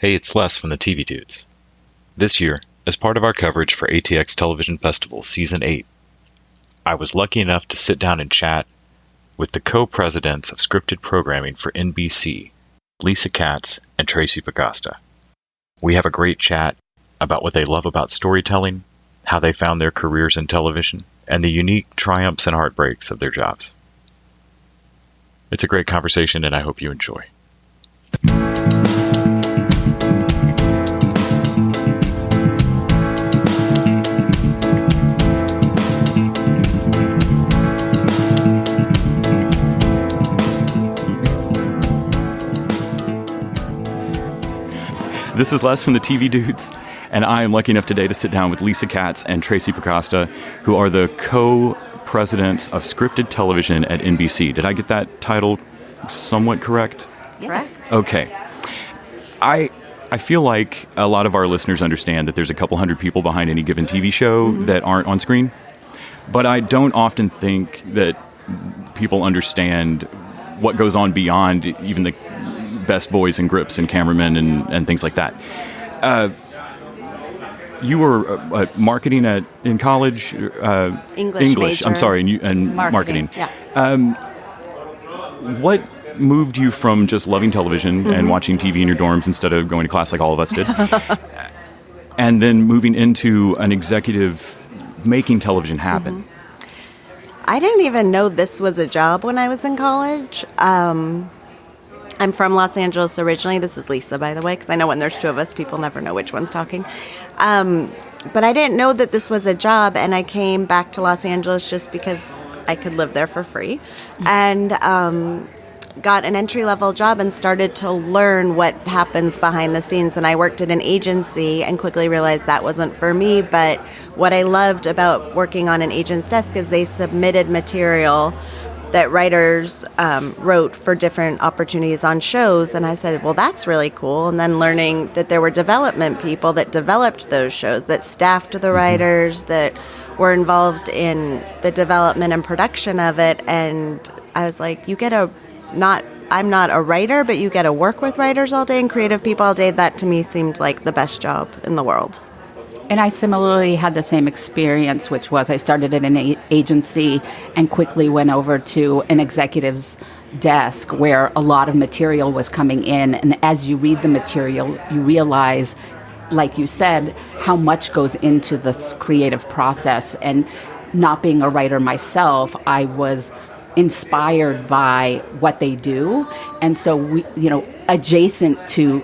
Hey, it's Les from the TV Dudes. This year, as part of our coverage for ATX Television Festival Season 8, I was lucky enough to sit down and chat with the co-presidents of scripted programming for NBC, Lisa Katz and Tracey Pakosta. We have a great chat about what they love about storytelling, how they found their careers in television, and the unique triumphs and heartbreaks of their jobs. It's a great conversation, and I hope you enjoy. This is Les from the TV Dudes, and I am lucky enough today to sit down with Lisa Katz and Tracey Pakosta, who are the co-presidents of scripted television at NBC. Did I get that title somewhat correct? Correct. Okay. I feel like a lot of our listeners understand that there's a couple hundred people behind any given TV show that aren't on screen, but I don't often think that people understand what goes on beyond even the best boys and grips and cameramen and things like that. You were marketing in college? English major. I'm sorry, and marketing. Yeah. What moved you from just loving television and watching TV in your dorms instead of going to class like all of us did, and then moving into an executive making television happen? I didn't even know this was a job when I was in college. I'm from Los Angeles originally. This is Lisa, by the way, because I know when there's two of us, people never know which one's talking. But I didn't know that this was a job, and I came back to Los Angeles just because I could live there for free, and got an entry-level job and started to learn what happens behind the scenes. And I worked at an agency and quickly realized that wasn't for me. But what I loved about working on an agent's desk is they submitted material that writers wrote for different opportunities on shows. And I said, well, that's really cool. And then learning that there were development people that developed those shows, that staffed the writers, that were involved in the development and production of it. And I was like, I'm not a writer, but you get to work with writers all day and creative people all day. That to me seemed like the best job in the world. And I similarly had the same experience, which was I started at an agency and quickly went over to an executive's desk where a lot of material was coming in. And as you read the material, you realize, like you said, how much goes into this creative process. And not being a writer myself, I was inspired by what they do. And so we, adjacent to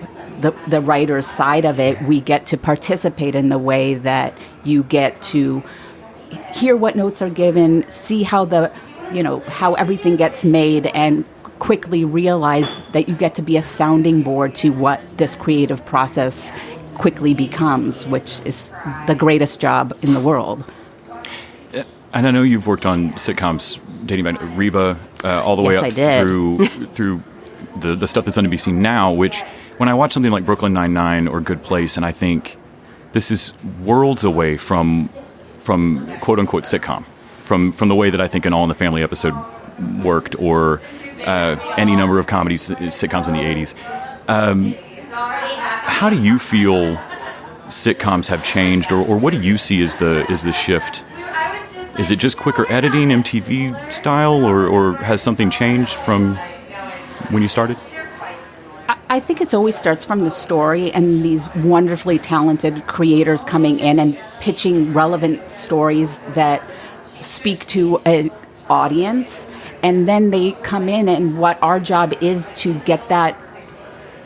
the writer's side of it, we get to participate in the way that you get to hear what notes are given, see how how everything gets made, and quickly realize that you get to be a sounding board to what this creative process quickly becomes, which is the greatest job in the world. And I know you've worked on sitcoms dating back to Reba, all the way up through the stuff that's on NBC now, which when I watch something like Brooklyn Nine-Nine or Good Place, and I think this is worlds away from quote-unquote sitcom, from the way that I think an All in the Family episode worked, or any number of sitcoms in the 80s. How do you feel sitcoms have changed, or what do you see as the shift? Is it just quicker editing, MTV style, or has something changed from when you started? I think it always starts from the story and these wonderfully talented creators coming in and pitching relevant stories that speak to an audience. And then they come in, and what our job is to get that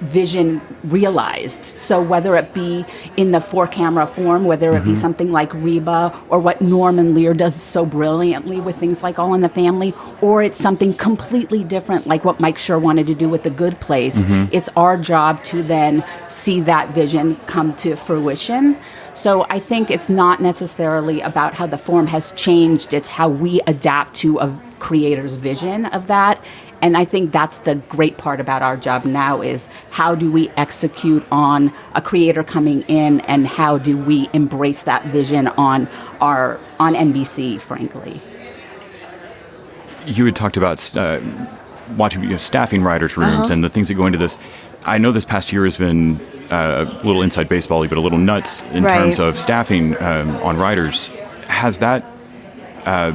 vision realized. So whether it be in the 4-camera form, whether it be something like Reba, or what Norman Lear does so brilliantly with things like All in the Family, or it's something completely different like what Mike Schur wanted to do with The Good Place. It's our job to then see that vision come to fruition. So I think it's not necessarily about how the form has changed, it's how we adapt to a creator's vision of that. And I think that's the great part about our job now, is how do we execute on a creator coming in, and how do we embrace that vision on NBC, frankly. You had talked about watching staffing writers' rooms and the things that go into this. I know this past year has been a little inside baseball-y, but a little nuts in terms of staffing on writers. Has that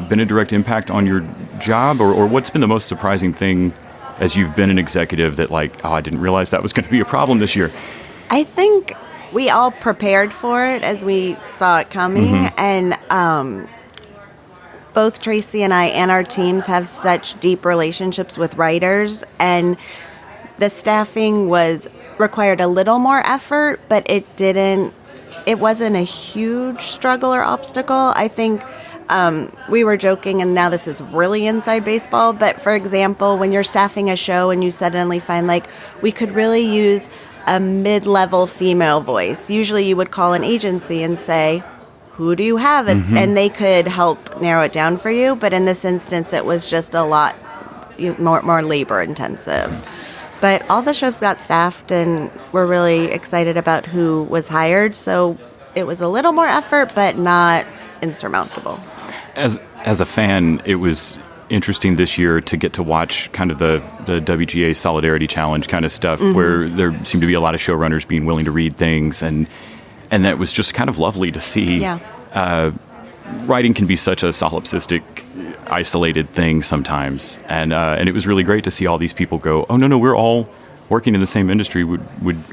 been a direct impact on your job, or what's been the most surprising thing as you've been an executive that I didn't realize that was going to be a problem this year? I think we all prepared for it as we saw it coming, and both Tracy and I and our teams have such deep relationships with writers, and the staffing required a little more effort, but it wasn't a huge struggle or obstacle. I think we were joking, and now this is really inside baseball, but for example, when you're staffing a show and you suddenly find we could really use a mid-level female voice, usually you would call an agency and say, who do you have? And they could help narrow it down for you, but in this instance it was just a lot more labor intensive. But all the shows got staffed, and we're really excited about who was hired. So it was a little more effort, but not insurmountable. As a fan, it was interesting this year to get to watch kind of the WGA Solidarity Challenge kind of stuff, where there seemed to be a lot of showrunners being willing to read things, and that was just kind of lovely to see. Yeah. Writing can be such a solipsistic, isolated thing sometimes, and it was really great to see all these people go, oh no, we're all working in the same industry.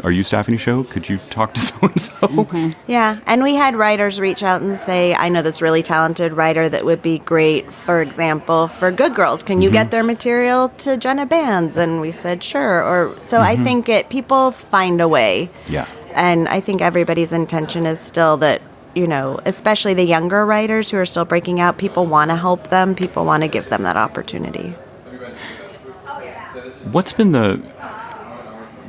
Are you staffing a show? Could you talk to so and so? Yeah, and we had writers reach out and say, I know this really talented writer that would be great, for example, for Good Girls. Can you get their material to Jenna Bands? And we said sure. I think people find a way. Yeah, and I think everybody's intention is still that, especially the younger writers who are still breaking out, people want to help them. People want to give them that opportunity. What's been the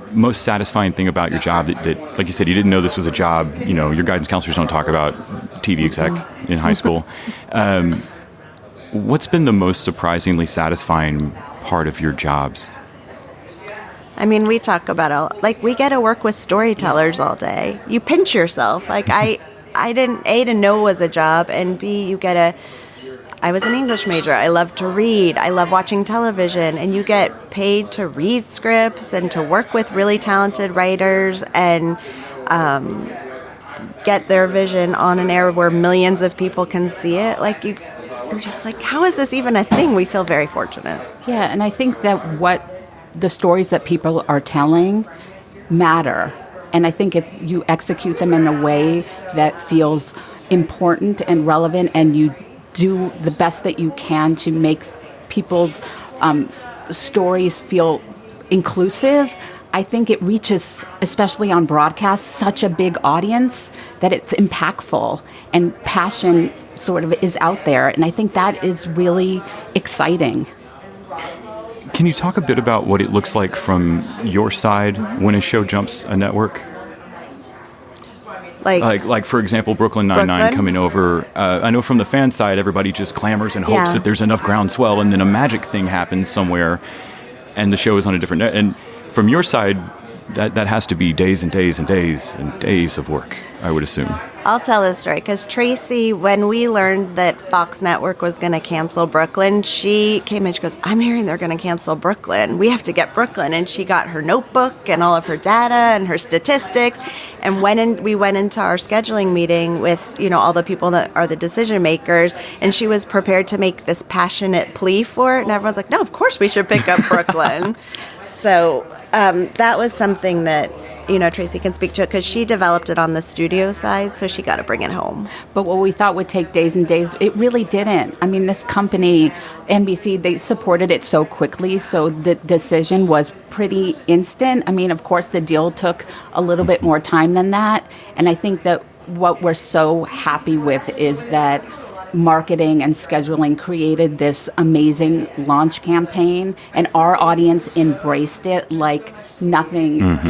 most satisfying thing about your job that, like you said, you didn't know this was a job? Your guidance counselors don't talk about TV exec in high school. What's been the most surprisingly satisfying part of your jobs? I mean, we talk about we get to work with storytellers all day. You pinch yourself. I didn't, A, to know was a job, and B, I was an English major. I love to read. I love watching television, and you get paid to read scripts and to work with really talented writers and get their vision on an air where millions of people can see it. You're just how is this even a thing? We feel very fortunate. Yeah, and I think that what the stories that people are telling matter. And I think if you execute them in a way that feels important and relevant, and you do the best that you can to make people's stories feel inclusive, I think it reaches, especially on broadcast, such a big audience that it's impactful, and passion sort of is out there. And I think that is really exciting. Can you talk a bit about what it looks like from your side when a show jumps a network? Like for example, Brooklyn Nine-Nine coming over. I know from the fan side, everybody just clamors and hopes that there's enough groundswell, and then a magic thing happens somewhere, and the show is on a different net. And from your side, that has to be days and days and days and days of work, I would assume. I'll tell this story because Tracy, when we learned that Fox Network was going to cancel Brooklyn, she came in, she goes, I'm hearing they're going to cancel Brooklyn. We have to get Brooklyn. And she got her notebook and all of her data and her statistics. And we went into our scheduling meeting with, all the people that are the decision makers. And she was prepared to make this passionate plea for it. And everyone's like, no, of course we should pick up Brooklyn. So that was something that, Tracy can speak to it because she developed it on the studio side, so she got to bring it home. But what we thought would take days and days, it really didn't. I mean, this company, NBC, they supported it so quickly, so the decision was pretty instant. I mean, of course, the deal took a little bit more time than that, and I think that what we're so happy with is that marketing and scheduling created this amazing launch campaign, and our audience embraced it like nothing,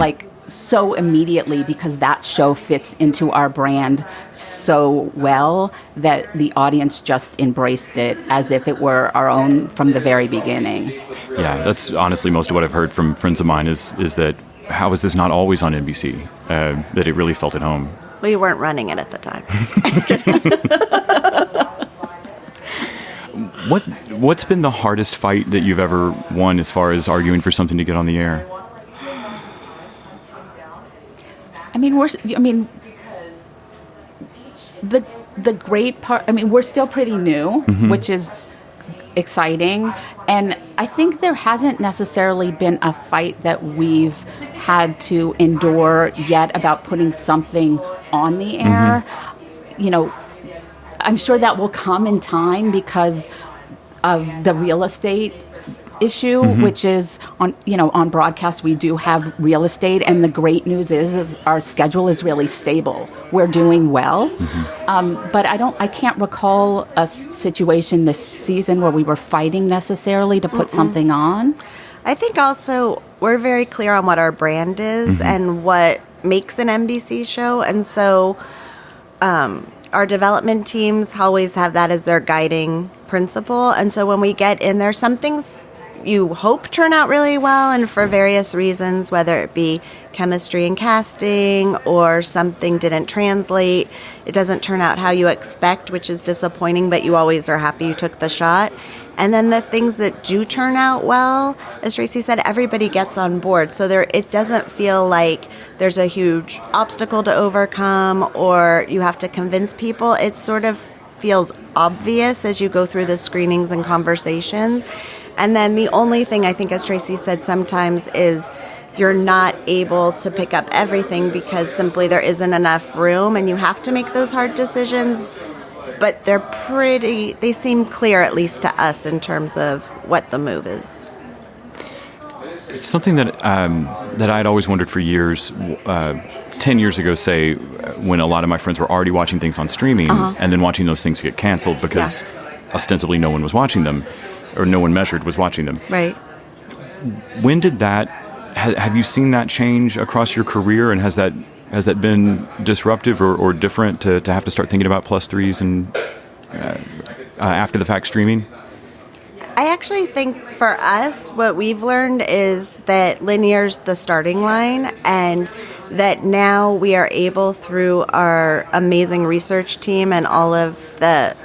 so immediately, because that show fits into our brand so well that the audience just embraced it as if it were our own from the very beginning. Yeah, that's honestly most of what I've heard from friends of mine is that how is this not always on NBC? That it really felt at home. We weren't running it at the time. What's been the hardest fight that you've ever won as far as arguing for something to get on the air? the great part, we're still pretty new, which is exciting. And I think there hasn't necessarily been a fight that we've had to endure yet about putting something on the air. I'm sure that will come in time because of the real estate issue, which is on broadcast we do have real estate, and the great news is our schedule is really stable. We're doing well, but I can't recall a situation this season where we were fighting necessarily to put something on. I think also we're very clear on what our brand is and what makes an NBC show, and so our development teams always have that as their guiding principle. And so when we get in there, some things you hope turn out really well, and for various reasons, whether it be chemistry and casting or something didn't translate, it doesn't turn out how you expect, which is disappointing, but you always are happy you took the shot. And then the things that do turn out well, as Tracy said, everybody gets on board. So it doesn't feel like there's a huge obstacle to overcome or you have to convince people. It sort of feels obvious as you go through the screenings and conversations. And then the only thing I think, as Tracy said, sometimes is you're not able to pick up everything because simply there isn't enough room and you have to make those hard decisions. But they seem clear, at least to us, in terms of what the move is. It's something that I'd always wondered for years. 10 years ago, say, when a lot of my friends were already watching things on streaming and then watching those things get canceled because ostensibly no one was watching them, or no one measured was watching them. Right. When did that, have you seen that change across your career, and has that been disruptive or different to have to start thinking about +3s and after the fact streaming? I actually think for us, what we've learned is that linear's the starting line, and that now we are able, through our amazing research team and all of the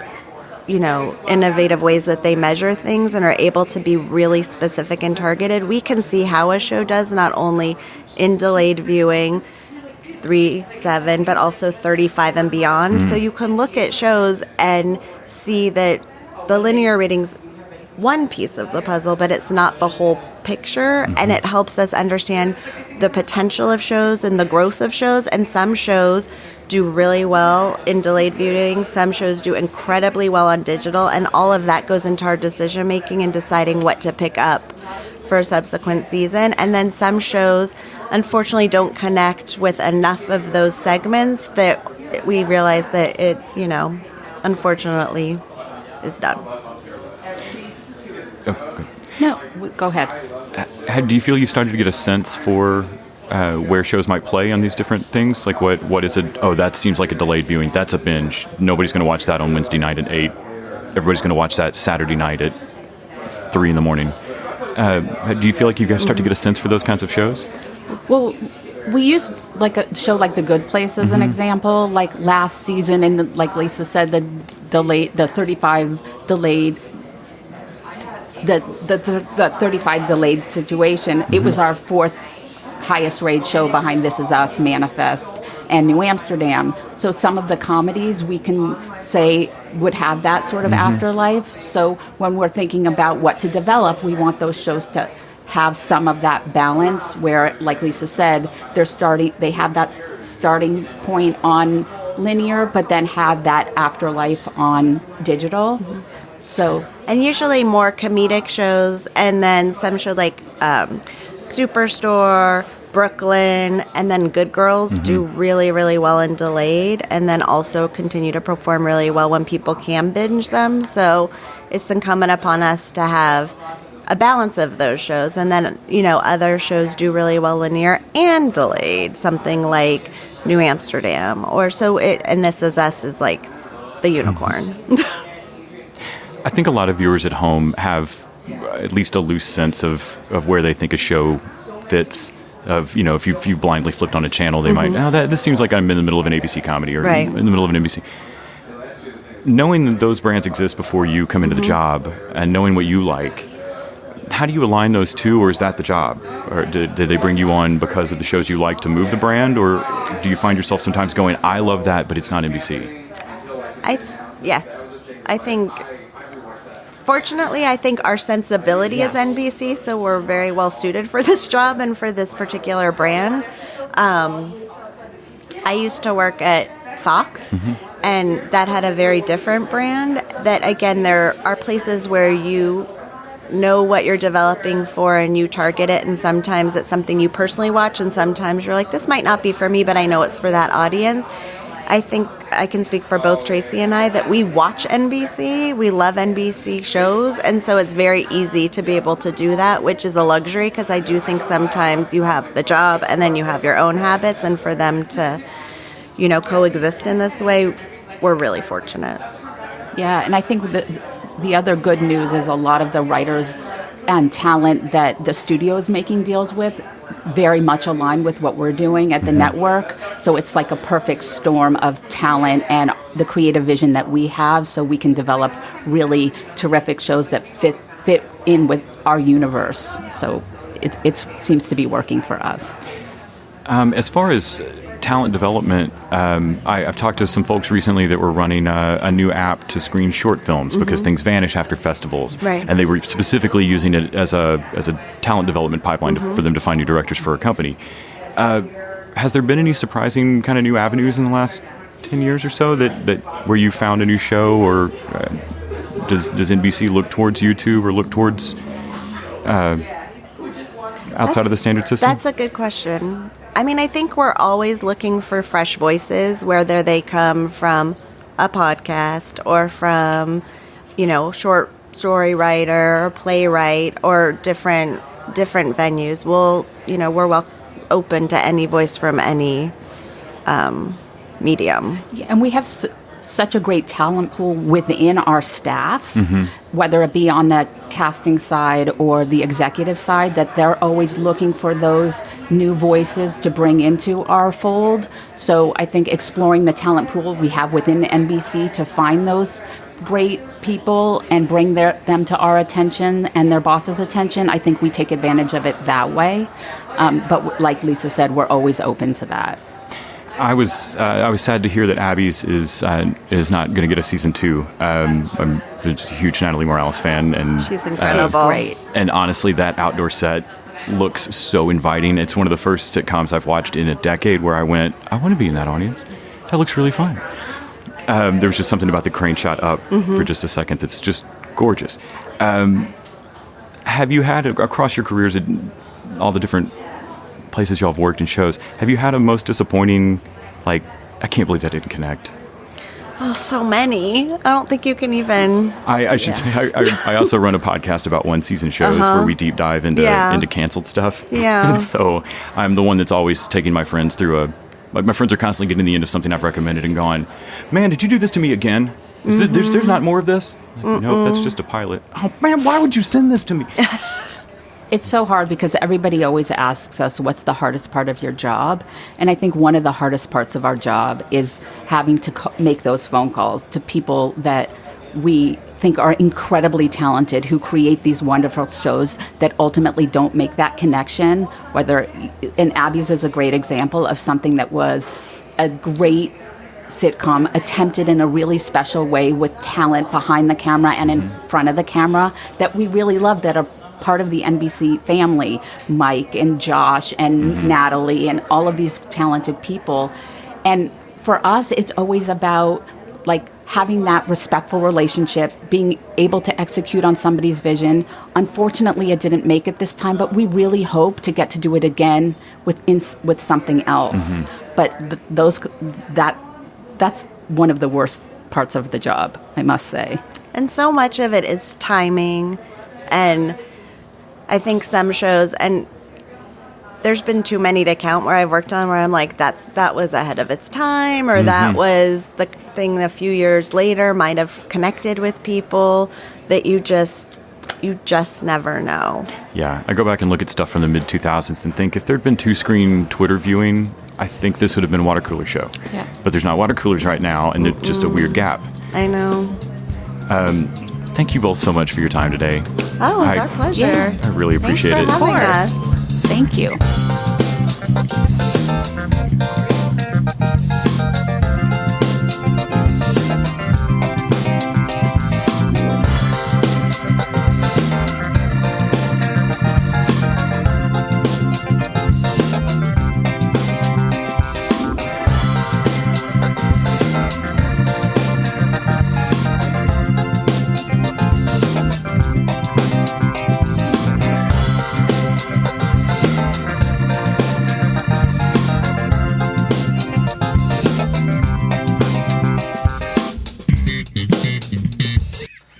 innovative ways that they measure things and are able to be really specific and targeted, we can see how a show does, not only in delayed viewing, 3, 7, but also 35 and beyond. So you can look at shows and see that the linear rating's one piece of the puzzle, but it's not the whole picture, and it helps us understand the potential of shows and the growth of shows. And some shows do really well in delayed viewing, some shows do incredibly well on digital, and all of that goes into our decision making and deciding what to pick up for a subsequent season. And then some shows unfortunately don't connect with enough of those segments that we realize that it, unfortunately is done. No, go ahead. Do you feel you started to get a sense for where shows might play on these different things? Like what is it? Oh, that seems like a delayed viewing. That's a binge. Nobody's going to watch that on Wednesday night at 8. Everybody's going to watch that Saturday night at 3 in the morning. Do you feel like you guys start to get a sense for those kinds of shows? Well, we used like a show like The Good Place as an example. Like last season, and like Lisa said, the 35 delayed. The 35 delayed situation, it was our 4th highest rated show behind This Is Us, Manifest, and New Amsterdam. So some of the comedies we can say would have that sort of afterlife. So when we're thinking about what to develop, we want those shows to have some of that balance where, like Lisa said, they have that starting point on linear, but then have that afterlife on digital. So, and usually more comedic shows, and then some shows like Superstore, Brooklyn, and then Good Girls do really, really well in delayed, and then also continue to perform really well when people can binge them. So it's incumbent upon us to have a balance of those shows. And then, other shows do really well linear and delayed, something like New Amsterdam, and This Is Us is like the unicorn. I think a lot of viewers at home have at least a loose sense of where they think a show fits. If you blindly flipped on a channel, they might, this seems like I'm in the middle of an ABC comedy or in the middle of an NBC. Knowing that those brands exist before you come into the job and knowing what you like, how do you align those two, or is that the job? Or did they bring you on because of the shows you like to move the brand, or do you find yourself sometimes going, I love that, but it's not NBC? Yes. I think, fortunately, I think our sensibility is NBC, so we're very well suited for this job and for this particular brand. I used to work at Fox, and that had a very different brand. That, again, there are places where you know what you're developing for and you target it, and sometimes it's something you personally watch, and sometimes you're like, this might not be for me, but I know it's for that audience. I think I can speak for both Tracy and I that we watch NBC. We love NBC shows, and so it's very easy to be able to do that, which is a luxury, because I do think sometimes you have the job and then you have your own habits, and for them to, coexist in this way, we're really fortunate. Yeah, and I think the other good news is a lot of the writers and talent that the studio is making deals with very much align with what we're doing at the network. So it's like a perfect storm of talent and the creative vision that we have, so we can develop really terrific shows that fit in with our universe. So it seems to be working for us. As far as talent development, I've talked to some folks recently that were running a new app to screen short films because things vanish after festivals, right. And they were specifically using it as a talent development pipeline for them to find new directors for a company. Has there been any surprising kind of new avenues in the last 10 years or so that where you found a new show, or does NBC look towards YouTube or look towards outside of the standard system? That's a good question. I mean, I think we're always looking for fresh voices, whether they come from a podcast or from, short story writer or playwright or different venues. We're open to any voice from any medium. Yeah, and we have such a great talent pool within our staffs, whether it be on the casting side or the executive side, that they're always looking for those new voices to bring into our fold. So I think exploring the talent pool we have within the NBC to find those great people and bring them to our attention and their boss's attention, I think we take advantage of it that way. But like Lisa said, we're always open to that. I was sad to hear that Abby's is not going to get a season 2. I'm a huge Natalie Morales fan, and she's incredible. She's great. And honestly, that outdoor set looks so inviting. It's one of the first sitcoms I've watched in a decade where I went, I want to be in that audience. That looks really fun. There was just something about the crane shot up for just a second that's just gorgeous. Have you had, across your careers at all the different places y'all have worked in shows, have you had a most disappointing, like, I can't believe that didn't connect? Oh, so many. I don't think you can even... I should say, I also run a podcast about one-season shows where we deep dive into canceled stuff. Yeah. And so I'm the one that's always taking my friends through my friends are constantly getting to the end of something I've recommended and going, man, did you do this to me again? There's not more of this? Like, nope, that's just a pilot. Oh, man, why would you send this to me? It's so hard because everybody always asks us, what's the hardest part of your job? And I think one of the hardest parts of our job is having to make those phone calls to people that we think are incredibly talented, who create these wonderful shows that ultimately don't make that connection. And Abby's is a great example of something that was a great sitcom attempted in a really special way with talent behind the camera and in front of the camera that we really love, that are part of the NBC family, Mike and Josh and Natalie and all of these talented people. And for us, it's always about like having that respectful relationship, being able to execute on somebody's vision. Unfortunately, it didn't make it this time, but we really hope to get to do it again with something else. But that's one of the worst parts of the job, I must say. And so much of it is timing, and I think some shows, and there's been too many to count where I've worked on where I'm like, that was ahead of its time, or that was the thing a few years later might have connected with people that you just never know. Yeah, I go back and look at stuff from the mid-2000s and think if there'd been 2-screen Twitter viewing, I think this would have been a water cooler show. Yeah. But there's not water coolers right now, and there's just a weird gap. I know. Thank you both so much for your time today. Oh, it's our pleasure. Yeah, I really appreciate it. Thanks for having us. Thank you.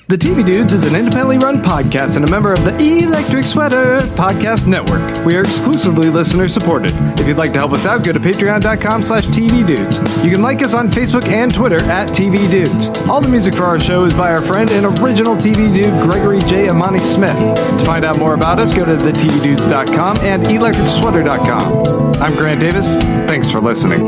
The TV Dudes is an independently run podcast and a member of the Electric Sweater Podcast Network. We are exclusively listener supported. If you'd like to help us out, go to patreon.com/TVDudes. You can like us on Facebook and Twitter at TV Dudes. All the music for our show is by our friend and original TV dude, Gregory J. Amani Smith. To find out more about us, go to thetvdudes.com and electricsweater.com. I'm Grant Davis. Thanks for listening.